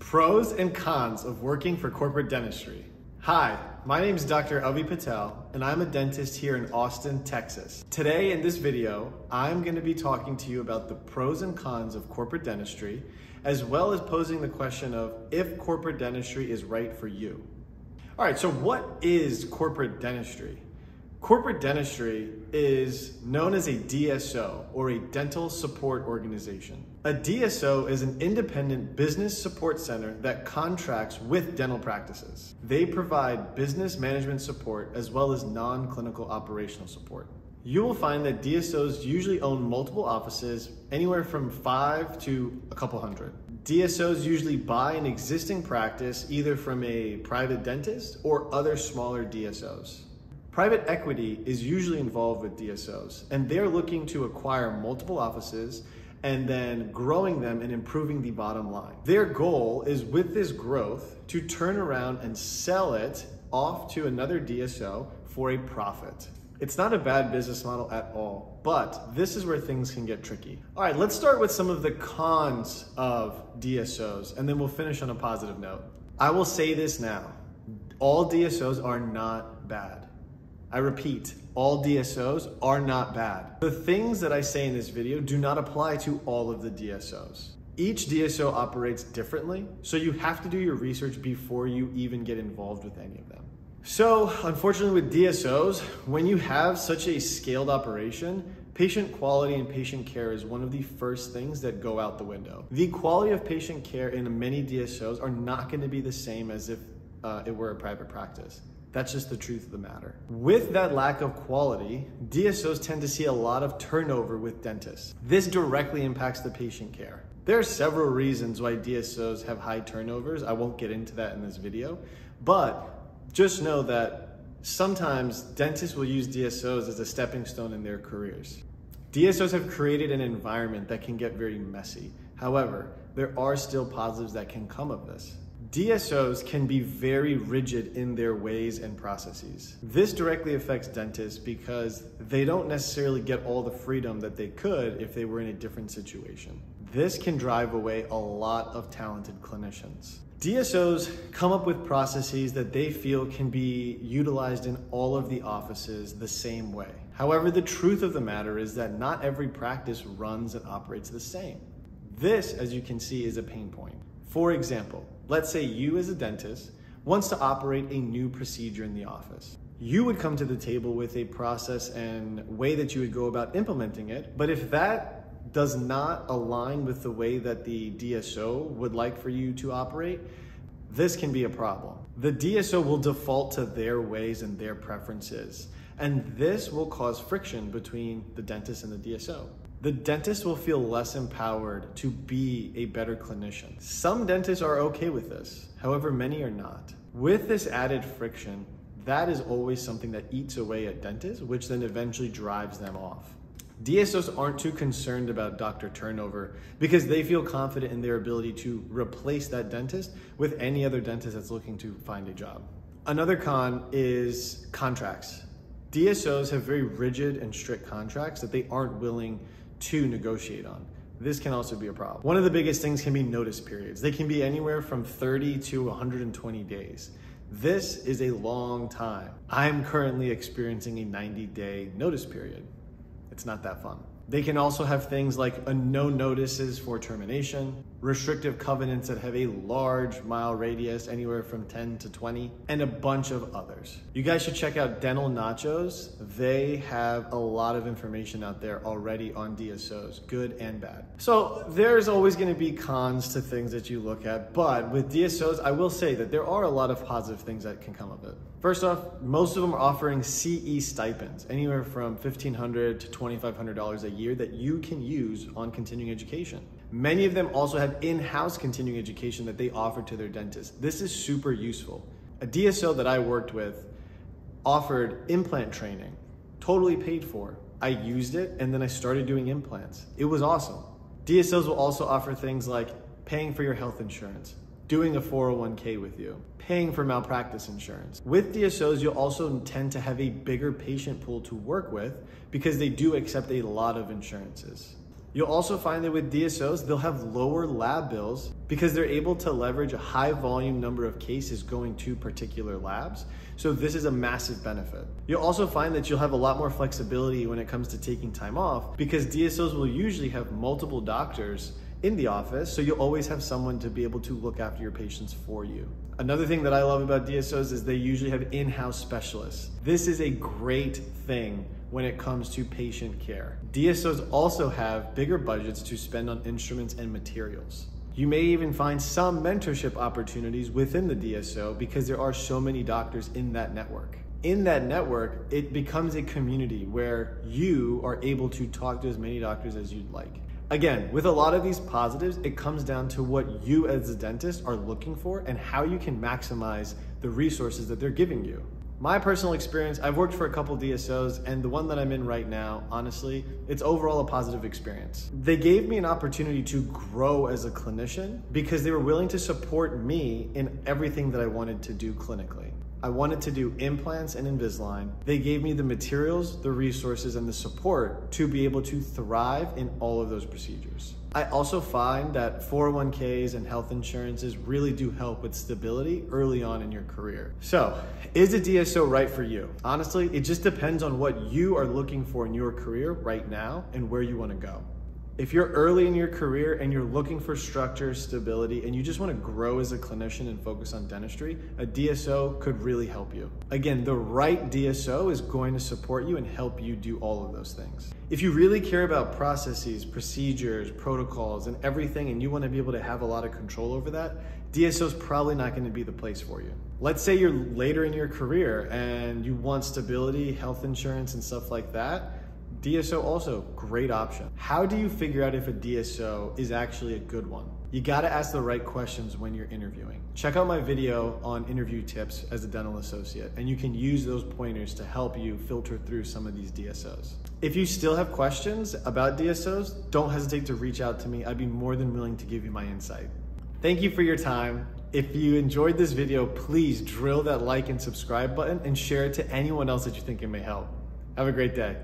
Pros and cons of working for corporate dentistry. Hi, my name is Dr. Patel, and I'm a dentist here in Austin, Texas. Today in this video, I'm going to be talking to you about the pros and cons of corporate dentistry, as well as posing the question of if corporate dentistry is right for you. All right, so what is corporate dentistry? Corporate dentistry is known as a DSO, or a dental support organization. A DSO is an independent business support center that contracts with dental practices. They provide business management support as well as non-clinical operational support. You will find that DSOs usually own multiple offices, anywhere from 5 to a couple hundred. DSOs usually buy an existing practice either from a private dentist or other smaller DSOs. Private equity is usually involved with DSOs, and they're looking to acquire multiple offices and then growing them and improving the bottom line. Their goal is, with this growth, to turn around and sell it off to another DSO for a profit. It's not a bad business model at all, but this is where things can get tricky. All right, let's start with some of the cons of DSOs, and then we'll finish on a positive note. I will say this now, all DSOs are not bad. I repeat, all DSOs are not bad. The things that I say in this video do not apply to all of the DSOs. Each DSO operates differently, so you have to do your research before you even get involved with any of them. So, unfortunately with DSOs, when you have such a scaled operation, patient quality and patient care is one of the first things that go out the window. The quality of patient care in many DSOs are not going to be the same as if it were a private practice. That's just the truth of the matter. With that lack of quality, DSOs tend to see a lot of turnover with dentists. This directly impacts the patient care. There are several reasons why DSOs have high turnovers. I won't get into that in this video, but just know that sometimes dentists will use DSOs as a stepping stone in their careers. DSOs have created an environment that can get very messy. However, there are still positives that can come of this. DSOs can be very rigid in their ways and processes. This directly affects dentists because they don't necessarily get all the freedom that they could if they were in a different situation. This can drive away a lot of talented clinicians. DSOs come up with processes that they feel can be utilized in all of the offices the same way. However, the truth of the matter is that not every practice runs and operates the same. This, as you can see, is a pain point. For example, let's say you as a dentist wants to operate a new procedure in the office. You would come to the table with a process and way that you would go about implementing it, but if that does not align with the way that the DSO would like for you to operate, this can be a problem. The DSO will default to their ways and their preferences, and this will cause friction between the dentist and the DSO. The dentist will feel less empowered to be a better clinician. Some dentists are okay with this, however, many are not. With this added friction, that is always something that eats away at dentists, which then eventually drives them off. DSOs aren't too concerned about doctor turnover because they feel confident in their ability to replace that dentist with any other dentist that's looking to find a job. Another con is contracts. DSOs have very rigid and strict contracts that they aren't willing to negotiate on. This can also be a problem. One of the biggest things can be notice periods. They can be anywhere from 30 to 120 days. This is a long time. I'm currently experiencing a 90-day notice period. It's not that fun. They can also have things like no notices for termination, restrictive covenants that have a large mile radius, anywhere from 10 to 20, and a bunch of others. You guys should check out Dental Nachos. They have a lot of information out there already on DSOs, good and bad. So there's always gonna be cons to things that you look at, but with DSOs, I will say that there are a lot of positive things that can come of it. First off, most of them are offering CE stipends, anywhere from $1,500 to $2,500 a year that you can use on continuing education. Many of them also have in-house continuing education that they offer to their dentists. This is super useful. A DSO that I worked with offered implant training, totally paid for. I used it and then I started doing implants. It was awesome. DSOs will also offer things like paying for your health insurance, doing a 401k with you, paying for malpractice insurance. With DSOs, you'll also tend to have a bigger patient pool to work with because they do accept a lot of insurances. You'll also find that with DSOs, they'll have lower lab bills because they're able to leverage a high volume number of cases going to particular labs. So this is a massive benefit. You'll also find that you'll have a lot more flexibility when it comes to taking time off because DSOs will usually have multiple doctors in the office, so you'll always have someone to be able to look after your patients for you. Another thing that I love about DSOs is they usually have in-house specialists. This is a great thing when it comes to patient care. DSOs also have bigger budgets to spend on instruments and materials. You may even find some mentorship opportunities within the DSO because there are so many doctors in that network. In that network, it becomes a community where you are able to talk to as many doctors as you'd like. Again, with a lot of these positives, it comes down to what you as a dentist are looking for and how you can maximize the resources that they're giving you. My personal experience, I've worked for a couple DSOs, and the one that I'm in right now, honestly, it's overall a positive experience. They gave me an opportunity to grow as a clinician because they were willing to support me in everything that I wanted to do clinically. I wanted to do implants and Invisalign. They gave me the materials, the resources, and the support to be able to thrive in all of those procedures. I also find that 401ks and health insurances really do help with stability early on in your career. So, is a DSO right for you? Honestly, it just depends on what you are looking for in your career right now and where you want to go. If you're early in your career and you're looking for structure, stability, and you just want to grow as a clinician and focus on dentistry, a DSO could really help you. Again, the right DSO is going to support you and help you do all of those things. If you really care about processes, procedures, protocols, and everything, and you want to be able to have a lot of control over that, DSO is probably not going to be the place for you. Let's say you're later in your career and you want stability, health insurance, and stuff like that. DSO also, great option. How do you figure out if a DSO is actually a good one? You gotta ask the right questions when you're interviewing. Check out my video on interview tips as a dental associate, and you can use those pointers to help you filter through some of these DSOs. If you still have questions about DSOs, don't hesitate to reach out to me. I'd be more than willing to give you my insight. Thank you for your time. If you enjoyed this video, please drill that like and subscribe button and share it to anyone else that you think it may help. Have a great day.